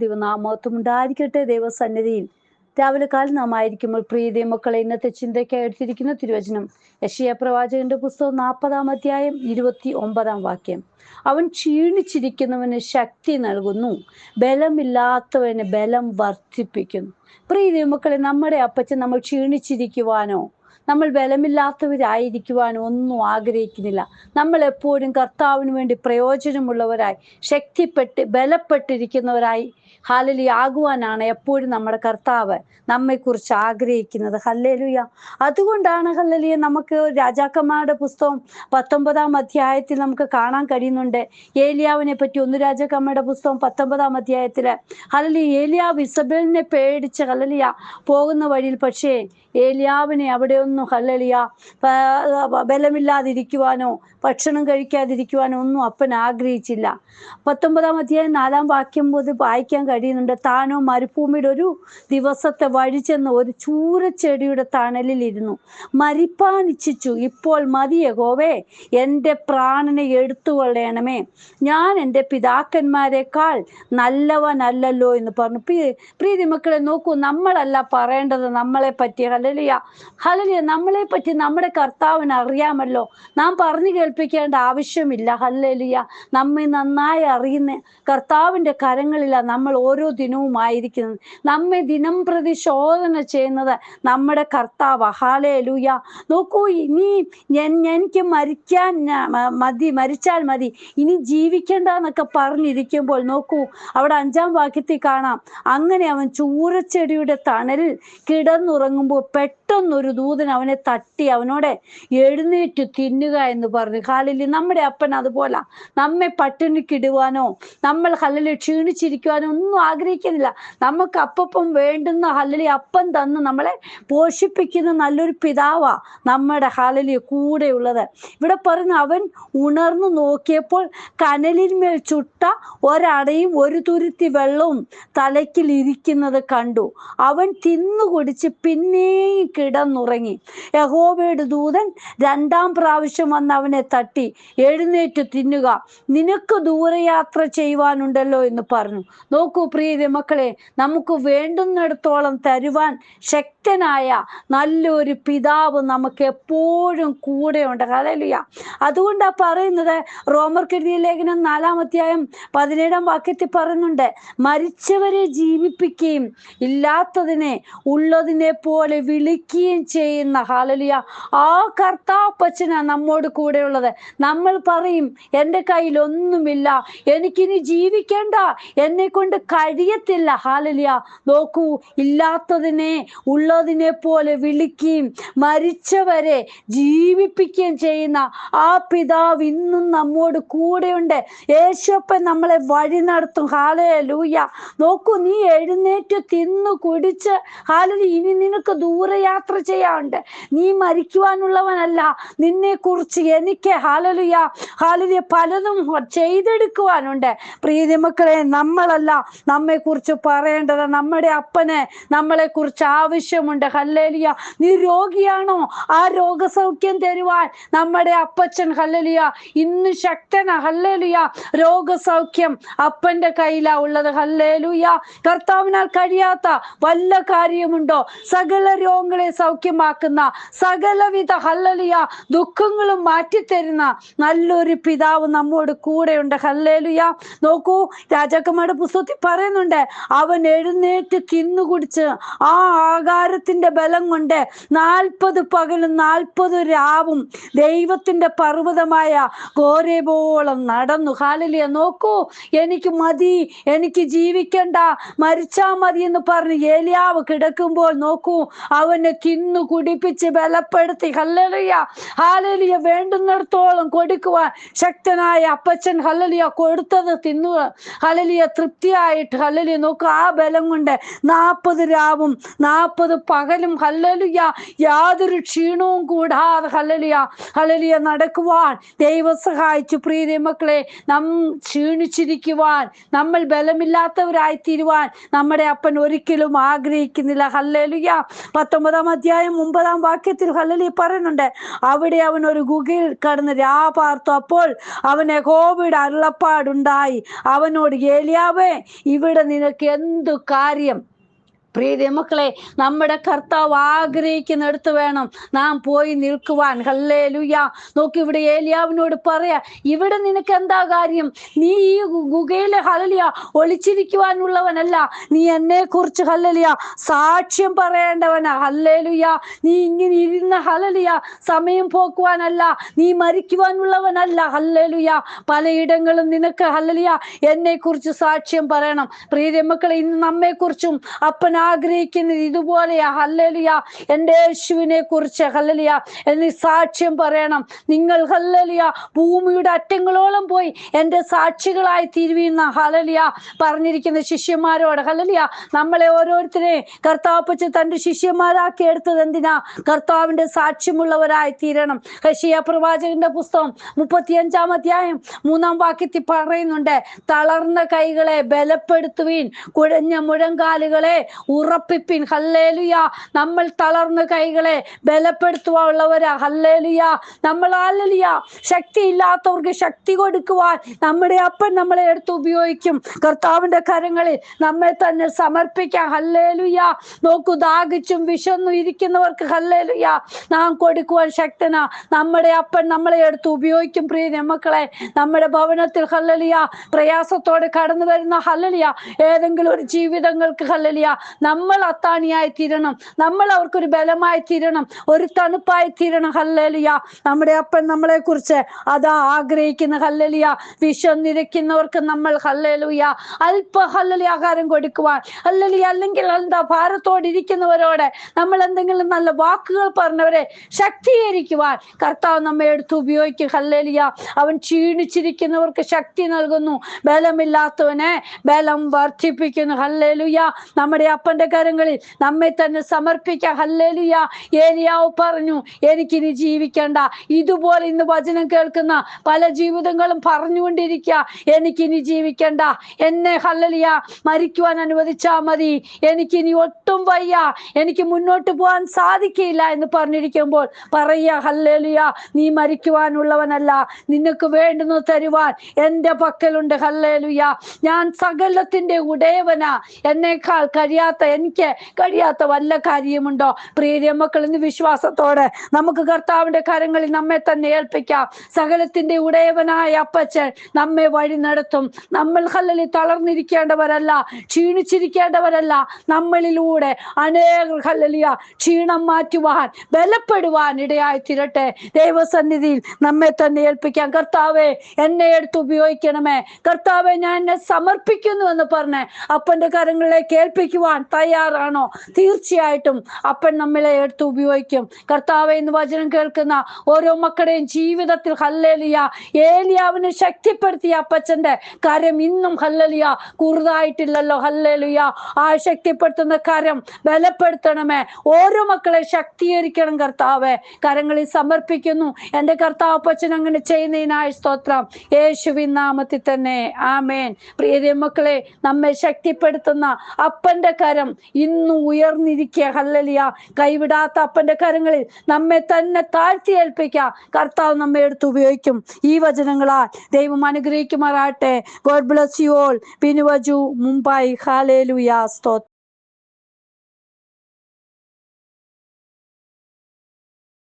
ദൈവനാമത്വം ഉണ്ടായിരിക്കട്ടെ. ദൈവസന്നിധിയിൽ രാവിലെ കാലം നാം ആയിരിക്കുമ്പോൾ പ്രിയ ദൈവമക്കളെ, ഇന്നത്തെ ചിന്തയ്ക്കായി എടുത്തിരിക്കുന്ന തിരുവചനം യെശയ്യാ പ്രവാചകന്റെ പുസ്തകം 40-ാം അധ്യായം 29-ാം വാക്യം. അവൻ ക്ഷീണിച്ചിരിക്കുന്നവന് ശക്തി നൽകുന്നു, ബലമില്ലാത്തവന് ബലം വർദ്ധിപ്പിക്കുന്നു. പ്രിയ ദൈവമക്കളെ, നമ്മുടെ അപ്പച്ചൻ നമ്മൾ ക്ഷീണിച്ചിരിക്കുവാനോ നമ്മൾ ബലമില്ലാത്തവരായിരിക്കുവാനോ ഒന്നും ആഗ്രഹിക്കുന്നില്ല. നമ്മൾ എപ്പോഴും കർത്താവിന് വേണ്ടി പ്രയോജനമുള്ളവരായി, ബലപ്പെട്ടിരിക്കുന്നവരായി ആകുവാനാണ് എപ്പോഴും നമ്മുടെ കർത്താവ് നമ്മെക്കുറിച്ച് ആഗ്രഹിക്കുന്നത്. ഹല്ലേലൂയ. അതുകൊണ്ടാണ് ഹല്ലേലൂയ നമുക്ക് രാജാക്കന്മാരുടെ പുസ്തകം 19-ാം അധ്യായത്തിൽ നമുക്ക് കാണാൻ കഴിയുന്നുണ്ട്. ഏലിയാവിനെ പറ്റി 1 രാജാക്കന്മാരുടെ പുസ്തകം 19-ാം അധ്യായത്തില് ഹല്ലേലൂയ ഏലിയാവ് ഇസബേലിനെ പേടിച്ച് ഹല്ലേലൂയ പോകുന്ന വഴിയിൽ, പക്ഷേ ഏലിയാവിനെ അവിടെയൊന്നും ഹല്ലേലൂയ ബലമില്ലാതിരിക്കുവാനോ ഭക്ഷണം കഴിക്കാതിരിക്കുവാനോ ഒന്നും അപ്പൻ ആഗ്രഹിച്ചില്ല. 19-ാം അധ്യായം 4-ാം വാക്യം മുതൽ വായിക്കാൻ കഴിയുന്നുണ്ട്. താനോ മരുഭൂമിയുടെ ഒരു ദിവസത്തെ വഴി ചെന്ന് ഒരു ചൂരച്ചെടിയുടെ തണലിൽ ഇരുന്നു മരിപ്പാൻ ഇച്ഛിച്ചു. ഇപ്പോൾ മതി യഹോവേ, എൻ്റെ പ്രാണനെ എടുത്തുകൊള്ളണമേ, ഞാൻ എൻ്റെ പിതാക്കന്മാരെക്കാൾ നല്ലവനല്ലല്ലോ എന്ന് പറഞ്ഞു. പ്രീതി മക്കളെ നോക്കൂ, നമ്മളല്ല പറയേണ്ടത് നമ്മളെ പറ്റി. Hallelujah hallelujah. നമ്മളെ പറ്റി നമ്മുടെ കർത്താവിന് അറിയാമല്ലോ. നാം പറഞ്ഞു കേൾപ്പിക്കേണ്ട ആവശ്യമില്ല. ഹല്ലേലൂയ. നമ്മെ നന്നായി അറിയുന്ന കർത്താവിൻ്റെ കരങ്ങളിലാണ് നമ്മൾ ഓരോ ദിനവും ആയിരിക്കുന്നത്. നമ്മെ ദിനം പ്രതി ശോധന ചെയ്യുന്നത് നമ്മുടെ കർത്താവ്. ഹല്ലേലൂയ. നോക്കൂ, ഇനി എനിക്ക് മരിച്ചാൽ മതി, ഇനി ജീവിക്കേണ്ട എന്നൊക്കെ പറഞ്ഞിരിക്കുമ്പോൾ നോക്കൂ, അവിടെ 5-ാം വാക്യത്തിൽ കാണാം, അങ്ങനെ അവൻ ചൂരച്ചെടിയുടെ തണലിൽ കിടന്നുറങ്ങുമ്പോൾ പെട്ടെന്നൊരു ദൂതൻ അവനെ തട്ടി അവനോട് എഴുന്നേറ്റ് തിന്നുക എന്ന് പറഞ്ഞു. ഹല്ലേലൂയ. നമ്മുടെ അപ്പൻ അതുപോലെ നമ്മെ പട്ടിണിക്കിടുവാനോ നമ്മൾ ഹല്ലേലൂയ ക്ഷീണിച്ചിരിക്കുവാനോ ഒന്നും ആഗ്രഹിക്കുന്നില്ല. നമുക്ക് അപ്പം വേണ്ടുന്ന ഹല്ലേലൂയ അപ്പം തന്ന് നമ്മളെ പോഷിപ്പിക്കുന്ന നല്ലൊരു പിതാവാ നമ്മുടെ ഹല്ലേലൂയ കൂടെ ഉള്ളത്. ഇവിടെ പറയുന്നു, അവൻ ഉണർന്നു നോക്കിയപ്പോൾ കനലിന്മേൽ ചുട്ട ഒരടയും ഒരു തുരുത്തി വെള്ളവും തലയ്ക്കിൽ ഇരിക്കുന്നത് കണ്ടു. അവൻ തിന്നു കുടിച്ച് പിന്നെയും കിടന്നുറങ്ങി. യഹോവയുടെ ദൂതൻ 2-ാം പ്രാവശ്യം വന്ന് അവനെ തട്ടി, എഴുന്നേറ്റ് തിന്നുക, നിനക്ക് ദൂരയാത്ര ചെയ്യുവാനുണ്ടല്ലോ എന്ന് പറഞ്ഞു. നോക്കൂ പ്രിയ മക്കളെ, നമുക്ക് വേണ്ടുന്നിടത്തോളം തരുവാൻ ശക്തനായ നല്ലൊരു പിതാവ് നമുക്ക് എപ്പോഴും കൂടെയുണ്ട്. ഹല്ലേലൂയ. അതുകൊണ്ടാ പറയുന്നത്, റോമർക്കെഴുതിയ ലേഖനം 4-ാം അധ്യായം 17-ാം വാക്യത്തിൽ പറയുന്നുണ്ട്, മരിച്ചവരെ ജീവിപ്പിക്കുകയും ഇല്ലാത്തതിനെ ഉള്ളതിനെ പോലെ വിളിക്കുകയും ചെയ്യുന്ന ഹല്ലേലൂയ ആ കർത്താപ്പച്ചനാ നമ്മോട് കൂടെയുള്ളത്. നമ്മൾ പറയും, എൻ്റെ കയ്യിൽ ഒന്നുമില്ല, എനിക്കിനി ജീവിക്കേണ്ട, എന്നെ കൊണ്ട് കഴിയത്തില്ല. ഹല്ലേലൂയ. നോക്കൂ, ഇല്ലാത്തതിനെ ഉള്ളതിനെ പോലെ വിളിക്കുകയും മരിച്ചവരെ ജീവിപ്പിക്കുകയും ചെയ്യുന്ന ആ പിതാവ് ഇന്നും നമ്മോട് കൂടെയുണ്ട്. യേശുപ്പൻ നമ്മളെ വഴി നടത്തും. ഹല്ലേലൂയ. നോക്കൂ, നീ എഴുന്നേറ്റ് തിന്നു കുടിച്ച് ഹല്ലേലൂയ ഇനി നിനക്ക് ദൂരയാത്ര ചെയ്യാനുണ്ട്. നീ മരിക്കുവാനുള്ളവനല്ല. നിന്നെ കുറിച്ച് എനിക്ക് ഹല്ലേലൂയ ഹല്ലേലൂയ പലതും ചെയ്തെടുക്കുവാനുണ്ട്. പ്രിയ മക്കളെ, നമ്മളല്ല നമ്മെ കുറിച്ച് പറയേണ്ടത്, നമ്മുടെ അപ്പന് നമ്മളെ കുറിച്ച് ആവശ്യമുണ്ട്. ഹല്ലേലൂയ. നീ രോഗിയാണോ? ആ രോഗസൗഖ്യം തരുവാൻ നമ്മുടെ അപ്പച്ചൻ ഹല്ലേലൂയ ഇന്ന് ശക്തനാ. ഹല്ലേലൂയ. രോഗസൗഖ്യം അപ്പന്റെ കയ്യിലാ ഉള്ളത്. ഹല്ലേലൂയ. കർത്താവിനാൽ കഴിയാത്ത വല്ല കാര്യമുണ്ടോ? സകല രോഗങ്ങളെ സൗഖ്യമാക്കുന്ന, സകലവിധ ഹല്ലേലൂയ ദുഃഖങ്ങളും മാറ്റിത്തരുന്ന നല്ലൊരു പിതാവ് നമ്മോട് കൂടെയുണ്ട്. ഹല്ലേലൂയ. നോക്കൂ, രാജാക്കന്മാരുടെ പുസ്തകത്തിൽ പറയുന്നുണ്ട്, അവൻ എഴുന്നേറ്റ് തിന്നുകുടിച്ച് ആ ആഹാരത്തിന്റെ ബലം കൊണ്ട് 40 പകലും 40 രാവും ദൈവത്തിന്റെ പർവ്വതമായ ഹോരേബോളം നടന്നു. ഹല്ലേലൂയ. നോക്കൂ, എനിക്ക് മതി, എനിക്ക് ജീവിക്കണ്ട, മരിച്ചാ മതി എന്ന് പറഞ്ഞ് ഏലിയാവ് കിടക്കുമ്പോൾ നോക്കൂ, അവനെ തിന്നു കുടിപ്പിച്ച് ബലപ്പെടുത്തി. Hallelujah hallelujah. വേണ്ടുന്നിടത്തോളം കൊടുക്കുവാൻ ശക്തനായ അപ്പച്ചൻ ഹല്ലേലൂയ കൊടുത്തത് തിന്നു ഹല്ലേലൂയ തൃപ്തിയായിട്ട്. ഹല്ലേലൂയ. നോക്കൂ, ആ ബലം കൊണ്ട് 40 രാവും 40 പകലും ഹല്ലേലൂയ യാതൊരു ക്ഷീണവും കൂടാതെ ഹല്ലേലൂയ ഹല്ലേലൂയ നടക്കുവാൻ ദൈവം സഹായിച്ചു. പ്രിയ മക്കളെ, ക്ഷീണിച്ചിരിക്കുവാൻ, നമ്മൾ ബലമില്ലാത്തവരായി തീരുവാൻ നമ്മുടെ അപ്പൻ ഒരിക്കലും ആഗ്രഹിക്കുന്നില്ല. ഹല്ലേലൂയ. 19-ാം 5-9 ഹല്ലേലൂയ പറയുന്നുണ്ട്, അവിടെ അവൻ ഒരു ഗുഹയിൽ കടന്ന് രാപാർത്തു. അപ്പോൾ അവന് യഹോവയുടെ അരുളപ്പാടുണ്ടായി, അവനോട്, ഏലിയാവേ, ഇവിടെ നിനക്ക് എന്തു കാര്യം? പ്രിയ മക്കളെ, നമ്മുടെ കർത്താവ് ആഗ്രഹിക്കുന്നിടത്ത് വേണം നാം പോയി നിൽക്കുവാൻ. ഹല്ലേലൂയ. നോക്കി, ഇവിടെ ഏലിയാവിനോട് പറയാ, ഇവിടെ നിനക്ക് എന്താ കാര്യം? നീ ഈ ഗുഹയിലെ ഹല്ലേലൂയ ഒളിച്ചിരിക്കുവാനുള്ളവനല്ല, നീ എന്നെ കുറിച്ച് ഹല്ലേലൂയ സാക്ഷ്യം പറയേണ്ടവനാ. ഹല്ലേലൂയ. നീ ഇങ്ങനെ ഇരുന്ന ഹല്ലേലൂയ സമയം പോക്കുവാനല്ല, നീ മരിക്കുവാനുള്ളവനല്ല. ഹല്ലേലൂയ. പലയിടങ്ങളും നിനക്ക് ഹല്ലേലൂയ എന്നെ കുറിച്ച് സാക്ഷ്യം പറയണം. പ്രിയ മക്കളെ, ഇന്ന് നമ്മെ കുറിച്ചും അപ്പൻ ആഗ്രഹിക്കുന്നത് ഇതുപോലെയാ. ഹല്ലേലൂയ. എൻ്റെ യേശുവിനെ കുറിച്ച് ഹല്ലേലൂയ എന്ന് സാക്ഷ്യം പറയണം. നിങ്ങൾ ഹല്ലേലൂയ ഭൂമിയുടെ അറ്റങ്ങളോളം പോയി എൻ്റെ സാക്ഷികളായി തീരുവീന്ന ഹല്ലേലൂയ പറഞ്ഞിരിക്കുന്ന ശിഷ്യന്മാരോട്. ഹല്ലേലൂയ. നമ്മളെ ഓരോരുത്തരെ കർത്താവ് തൻ്റെ ശിഷ്യന്മാരാക്കി എടുത്തത് എന്തിനാ? കർത്താവിൻ്റെ സാക്ഷ്യമുള്ളവരായി തീരണം. യെശയ്യാ പ്രവാചകന്റെ പുസ്തകം 35-3 പറയുന്നുണ്ട്, തളർന്ന കൈകളെ ബലപ്പെടുത്തുവീൻ, കുഴഞ്ഞ മുഴങ്കാലുകളെ ഉറപ്പിപ്പിൻ. ഹല്ലേലൂയ. നമ്മൾ തളർന്ന കൈകളെ ബലപ്പെടുത്തുവാനുള്ളവരാ. ഹല്ലേലൂയ. നമ്മൾ ഹല്ലേലൂയ ശക്തിയില്ലാത്തവർക്ക് ശക്തി കൊടുക്കുവാൻ നമ്മുടെ അപ്പൻ നമ്മളെ എടുത്ത് ഉപയോഗിക്കും. കർത്താവിന്റെ കരങ്ങളിൽ നമ്മെ തന്നെ സമർപ്പിക്കാം. ഹല്ലേലൂയ. നോക്കൂ, ദാഹിച്ചും വിശന്നും ഇരിക്കുന്നവർക്ക് ഹല്ലേലൂയ നാം കൊടുക്കുവാൻ ശക്തനാ. നമ്മുടെ അപ്പൻ നമ്മളെ എടുത്ത് ഉപയോഗിക്കും. പ്രിയ മക്കളെ, നമ്മുടെ ഭവനത്തിൽ ഹല്ലേലൂയ പ്രയാസത്തോടെ കടന്നു വരുന്ന ഹല്ലേലൂയ ഏതെങ്കിലും ഒരു ജീവിതങ്ങൾക്ക് ഹല്ലേലൂയ നമ്മൾ അത്താണിയായി തീരണം. നമ്മൾ അവർക്കൊരു ബലമായി തീരണം, ഒരു തണുപ്പായി തീരണം. ഹല്ലേലൂയ. നമ്മുടെ അപ്പൻ നമ്മളെ കുറിച്ച് അതാ ആഗ്രഹിക്കുന്ന. ഹല്ലേലൂയ. വിശന്നിരിക്കുന്നവർക്ക് നമ്മൾ ഹല്ലേലൂയ അല്പ ഹല്ലേലൂയ ആഹാരം കൊടുക്കുവാൻ. ഹല്ലേലൂയ. അല്ലെങ്കിൽ എന്താ, ഭാരത്തോടിരിക്കുന്നവരോട് നമ്മൾ എന്തെങ്കിലും നല്ല വാക്കുകൾ പറഞ്ഞവരെ ശക്തീകരിക്കുവാൻ കർത്താവ് നമ്മെ എടുത്ത് ഉപയോഗിക്കും. ഹല്ലേലൂയ. അവൻ ക്ഷീണിച്ചിരിക്കുന്നവർക്ക് ശക്തി നൽകുന്നു, ബലമില്ലാത്തവനെ ബലം വർദ്ധിപ്പിക്കുന്നു. ഹല്ലേലൂയ. നമ്മുടെ അപ്പന്റെ കരങ്ങളിൽ നമ്മെ തന്നെ സമർപ്പിക്കാം. ഹല്ലേലൂയ. ഏലിയാവ് പറഞ്ഞു, എനിക്കിനി ജീവിക്കണ്ട. ഇതുപോലെ ഇന്ന് വചനം കേൾക്കുന്ന പല ജീവിതങ്ങളും പറഞ്ഞുകൊണ്ടിരിക്കുക, എനിക്കിനി ജീവിക്കണ്ട, എന്നെ ഹല്ലേലൂയ മരിക്കുവാൻ അനുവദിച്ചാ മതി, എനിക്കിനി ഒട്ടും വയ്യ, എനിക്ക് മുന്നോട്ട് പോകാൻ സാധിക്കില്ല എന്ന് പറഞ്ഞിരിക്കുമ്പോൾ പറയുക, ഹല്ലേലൂയ, നീ മരിക്കുവാനുള്ളവനല്ല, നിനക്ക് വേണ്ടുന്നത് തരുവാൻ എൻ്റെ പക്കലുണ്ട്. ഹല്ലേലൂയ. ഞാൻ സകലത്തിന്റെ ഉടയവനാ, എന്നേക്കാൾ എനിക്ക് കഴിയാത്ത വല്ല കാര്യമുണ്ടോ? പ്രിയ മക്കൾ, ഇന്ന് വിശ്വാസത്തോടെ നമുക്ക് കർത്താവിന്റെ കരങ്ങളിൽ നമ്മെ തന്നെ ഏൽപ്പിക്കാം. സകലത്തിന്റെ ഉടയവനായ അപ്പച്ചൻ നമ്മെ വഴി നടത്തും. നമ്മൾ ഹല്ലേലൂയ തളർന്നിരിക്കേണ്ടവരല്ല, ക്ഷീണിച്ചിരിക്കേണ്ടവരല്ല. നമ്മളിലൂടെ അനേകർ ഹല്ലേലൂയ ക്ഷീണം മാറ്റുവാൻ, ബലപ്പെടുവാൻ ഇടയായി തീരട്ടെ. ദൈവസന്നിധിയിൽ നമ്മെ തന്നെ ഏൽപ്പിക്കാം. കർത്താവെ, എന്നെ എടുത്ത് ഉപയോഗിക്കണമേ. കർത്താവെ, ഞാൻ എന്നെ സമർപ്പിക്കുന്നു എന്ന് പറഞ്ഞ് അപ്പന്റെ കരങ്ങളിലേക്ക് ഏൽപ്പിക്കുവാൻ തയ്യാറാണോ? തീർച്ചയായിട്ടും അപ്പൻ നമ്മളെ എടുത്ത് ഉപയോഗിക്കും. കർത്താവെ, ഇന്ന് വചനം കേൾക്കുന്ന ഓരോ മക്കളുടെയും ജീവിതത്തിൽ ഹല്ലേലൂയ ഏലിയാവിനെ ശക്തിപ്പെടുത്തിയ അപ്പച്ചന്റെ കരം ഇന്നും ഹല്ലേലൂയ കുറുതായിട്ടില്ലല്ലോ. ഹല്ലേലൂയ. ആ ശക്തിപ്പെടുത്തുന്ന കരം ബലപ്പെടുത്തണമേ. ഓരോ മക്കളെ ശക്തീകരിക്കണം. കർത്താവെ, കരങ്ങളിൽ സമർപ്പിക്കുന്നു. എൻ്റെ കർത്താവ് അപ്പച്ചൻ അങ്ങനെ ചെയ്യുന്നതിനായി സ്തോത്രം. യേശുവിൻ നാമത്തിൽ തന്നെ ആമേൻ. പ്രിയ മക്കളെ, നമ്മെ ശക്തിപ്പെടുത്തുന്ന അപ്പന്റെ കരം ഇന്നും ഉയർന്നിരിക്കുക. ഹല്ലേലൂയ. കൈവിടാത്ത അപ്പന്റെ കരങ്ങളിൽ നമ്മെ തന്നെ താഴ്ത്തി ഏൽപ്പിക്കുക. കർത്താവ് നമ്മെ എടുത്ത് ഉപയോഗിക്കും. ഈ വചനങ്ങളാൽ ദൈവം അനുഗ്രഹിക്കുമാറാട്ടെ. God bless you all. ബിനുവജു, മുംബൈ. ഹല്ലേലൂയ. സ്തോത്രം.